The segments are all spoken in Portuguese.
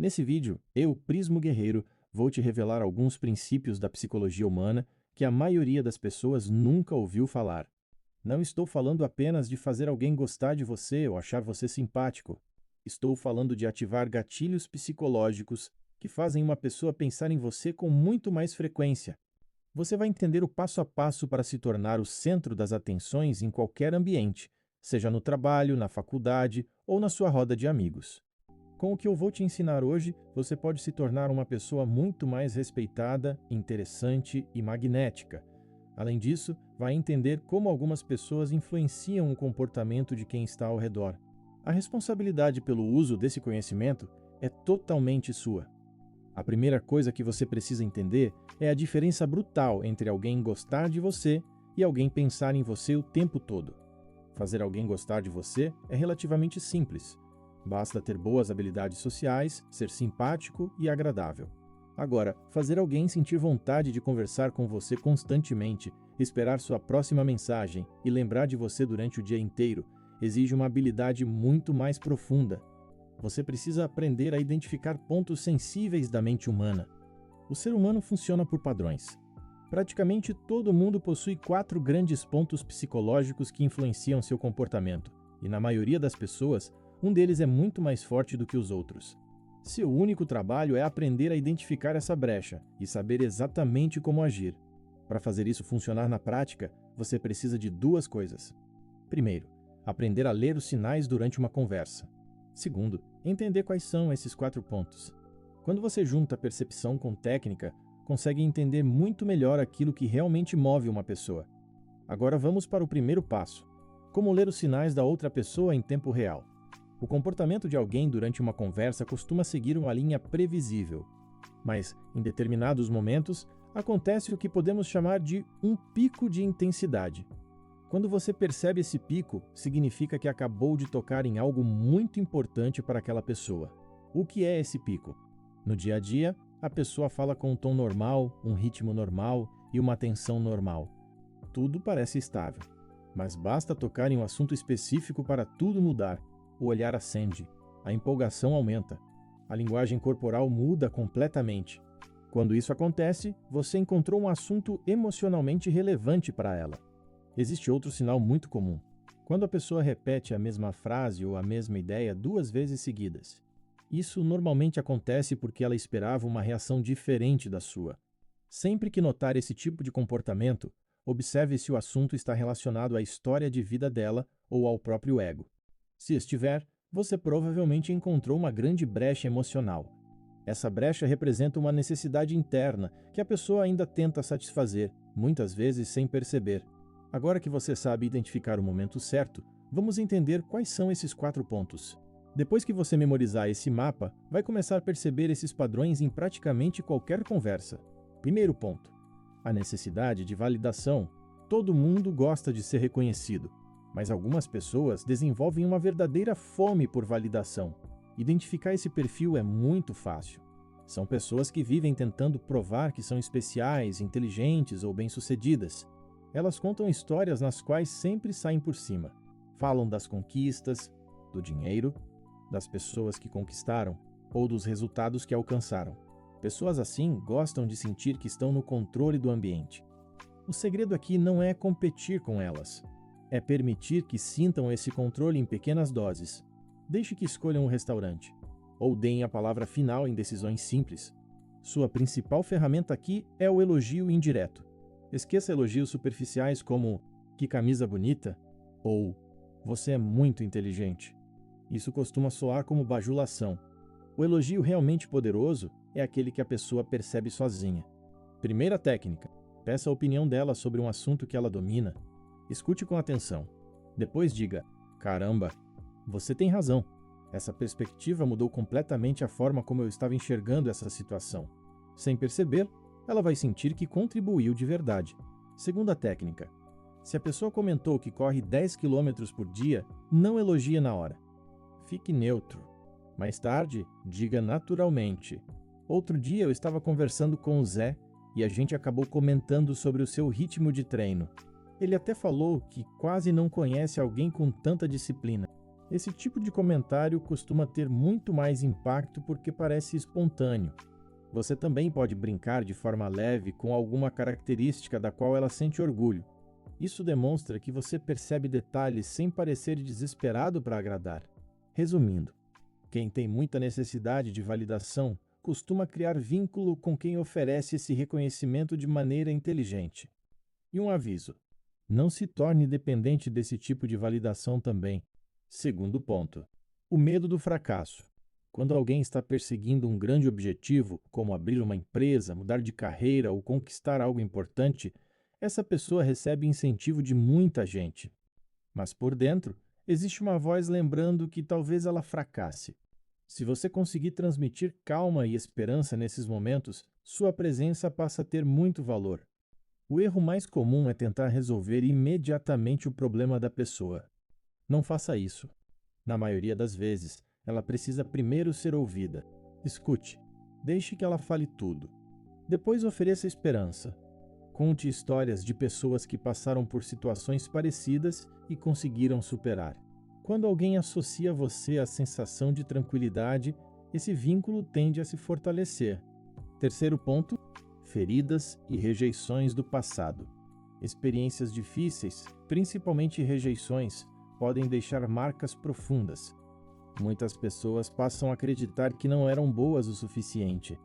Nesse vídeo, eu, Prismo Guerreiro, vou te revelar alguns princípios da psicologia humana que a maioria das pessoas nunca ouviu falar. Não estou falando apenas de fazer alguém gostar de você ou achar você simpático. Estou falando de ativar gatilhos psicológicos que fazem uma pessoa pensar em você com muito mais frequência. Você vai entender o passo a passo para se tornar o centro das atenções em qualquer ambiente, seja no trabalho, na faculdade ou na sua roda de amigos. Com o que eu vou te ensinar hoje, você pode se tornar uma pessoa muito mais respeitada, interessante e magnética. Além disso, vai entender como algumas pessoas influenciam o comportamento de quem está ao redor. A responsabilidade pelo uso desse conhecimento é totalmente sua. A primeira coisa que você precisa entender é a diferença brutal entre alguém gostar de você e alguém pensar em você o tempo todo. Fazer alguém gostar de você é relativamente simples. Basta ter boas habilidades sociais, ser simpático e agradável. Agora, fazer alguém sentir vontade de conversar com você constantemente, esperar sua próxima mensagem e lembrar de você durante o dia inteiro exige uma habilidade muito mais profunda. Você precisa aprender a identificar pontos sensíveis da mente humana. O ser humano funciona por padrões. Praticamente todo mundo possui 4 grandes pontos psicológicos que influenciam seu comportamento, e na maioria das pessoas, um deles é muito mais forte do que os outros. Seu único trabalho é aprender a identificar essa brecha e saber exatamente como agir. Para fazer isso funcionar na prática, você precisa de 2 coisas. Primeiro, aprender a ler os sinais durante uma conversa. Segundo, entender quais são esses 4 pontos. Quando você junta percepção com técnica, consegue entender muito melhor aquilo que realmente move uma pessoa. Agora vamos para o primeiro passo: como ler os sinais da outra pessoa em tempo real. O comportamento de alguém durante uma conversa costuma seguir uma linha previsível. Mas, em determinados momentos, acontece o que podemos chamar de um pico de intensidade. Quando você percebe esse pico, significa que acabou de tocar em algo muito importante para aquela pessoa. O que é esse pico? No dia a dia, a pessoa fala com um tom normal, um ritmo normal e uma atenção normal. Tudo parece estável. Mas basta tocar em um assunto específico para tudo mudar. O olhar acende, a empolgação aumenta, a linguagem corporal muda completamente. Quando isso acontece, você encontrou um assunto emocionalmente relevante para ela. Existe outro sinal muito comum. Quando a pessoa repete a mesma frase ou a mesma ideia 2 vezes seguidas. Isso normalmente acontece porque ela esperava uma reação diferente da sua. Sempre que notar esse tipo de comportamento, observe se o assunto está relacionado à história de vida dela ou ao próprio ego. Se estiver, você provavelmente encontrou uma grande brecha emocional. Essa brecha representa uma necessidade interna que a pessoa ainda tenta satisfazer, muitas vezes sem perceber. Agora que você sabe identificar o momento certo, vamos entender quais são esses 4 pontos. Depois que você memorizar esse mapa, vai começar a perceber esses padrões em praticamente qualquer conversa. Primeiro ponto: a necessidade de validação. Todo mundo gosta de ser reconhecido, mas algumas pessoas desenvolvem uma verdadeira fome por validação. Identificar esse perfil é muito fácil. São pessoas que vivem tentando provar que são especiais, inteligentes ou bem-sucedidas. Elas contam histórias nas quais sempre saem por cima. Falam das conquistas, do dinheiro, das pessoas que conquistaram ou dos resultados que alcançaram. Pessoas assim gostam de sentir que estão no controle do ambiente. O segredo aqui não é competir com elas. É permitir que sintam esse controle em pequenas doses. Deixe que escolham um restaurante. Ou deem a palavra final em decisões simples. Sua principal ferramenta aqui é o elogio indireto. Esqueça elogios superficiais como "que camisa bonita" ou "você é muito inteligente". Isso costuma soar como bajulação. O elogio realmente poderoso é aquele que a pessoa percebe sozinha. Primeira técnica: peça a opinião dela sobre um assunto que ela domina. Escute com atenção. Depois diga: "Caramba, você tem razão. Essa perspectiva mudou completamente a forma como eu estava enxergando essa situação". Sem perceber, ela vai sentir que contribuiu de verdade. Segunda técnica: se a pessoa comentou que corre 10 km por dia, não elogie na hora. Fique neutro. Mais tarde, diga naturalmente: "Outro dia eu estava conversando com o Zé e a gente acabou comentando sobre o seu ritmo de treino. Ele até falou que quase não conhece alguém com tanta disciplina". Esse tipo de comentário costuma ter muito mais impacto porque parece espontâneo. Você também pode brincar de forma leve com alguma característica da qual ela sente orgulho. Isso demonstra que você percebe detalhes sem parecer desesperado para agradar. Resumindo, quem tem muita necessidade de validação costuma criar vínculo com quem oferece esse reconhecimento de maneira inteligente. E um aviso: não se torne dependente desse tipo de validação também. Segundo ponto: o medo do fracasso. Quando alguém está perseguindo um grande objetivo, como abrir uma empresa, mudar de carreira ou conquistar algo importante, essa pessoa recebe incentivo de muita gente. Mas por dentro, existe uma voz lembrando que talvez ela fracasse. Se você conseguir transmitir calma e esperança nesses momentos, sua presença passa a ter muito valor. O erro mais comum é tentar resolver imediatamente o problema da pessoa. Não faça isso. Na maioria das vezes, ela precisa primeiro ser ouvida. Escute, deixe que ela fale tudo. Depois ofereça esperança. Conte histórias de pessoas que passaram por situações parecidas e conseguiram superar. Quando alguém associa você à sensação de tranquilidade, esse vínculo tende a se fortalecer. Terceiro ponto: feridas e rejeições do passado. Experiências difíceis, principalmente rejeições, podem deixar marcas profundas. Muitas pessoas passam a acreditar que não eram boas o suficiente.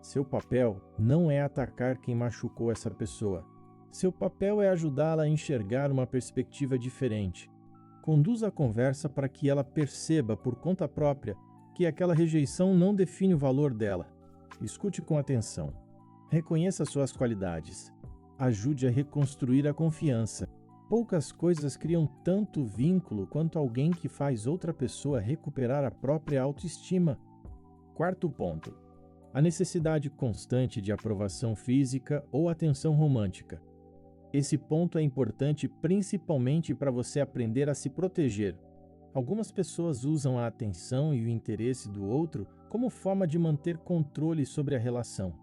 Seu papel não é atacar quem machucou essa pessoa. Seu papel é ajudá-la a enxergar uma perspectiva diferente. Conduza a conversa para que ela perceba por conta própria que aquela rejeição não define o valor dela. Escute com atenção. Reconheça suas qualidades. Ajude a reconstruir a confiança. Poucas coisas criam tanto vínculo quanto alguém que faz outra pessoa recuperar a própria autoestima. Quarto ponto: a necessidade constante de aprovação física ou atenção romântica. Esse ponto é importante principalmente para você aprender a se proteger. Algumas pessoas usam a atenção e o interesse do outro como forma de manter controle sobre a relação.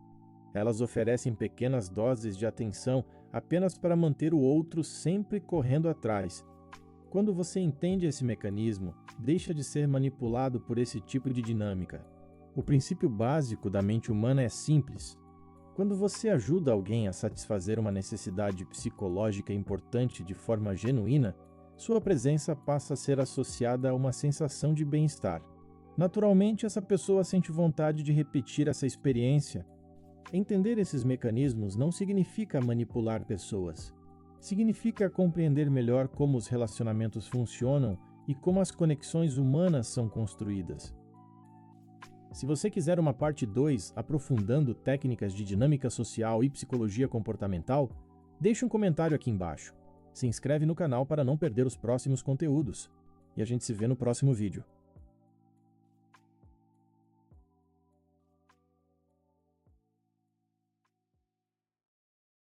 Elas oferecem pequenas doses de atenção apenas para manter o outro sempre correndo atrás. Quando você entende esse mecanismo, deixa de ser manipulado por esse tipo de dinâmica. O princípio básico da mente humana é simples. Quando você ajuda alguém a satisfazer uma necessidade psicológica importante de forma genuína, sua presença passa a ser associada a uma sensação de bem-estar. Naturalmente, essa pessoa sente vontade de repetir essa experiência. Entender esses mecanismos não significa manipular pessoas. Significa compreender melhor como os relacionamentos funcionam e como as conexões humanas são construídas. Se você quiser uma parte 2 aprofundando técnicas de dinâmica social e psicologia comportamental, deixe um comentário aqui embaixo. Se inscreve no canal para não perder os próximos conteúdos. E a gente se vê no próximo vídeo.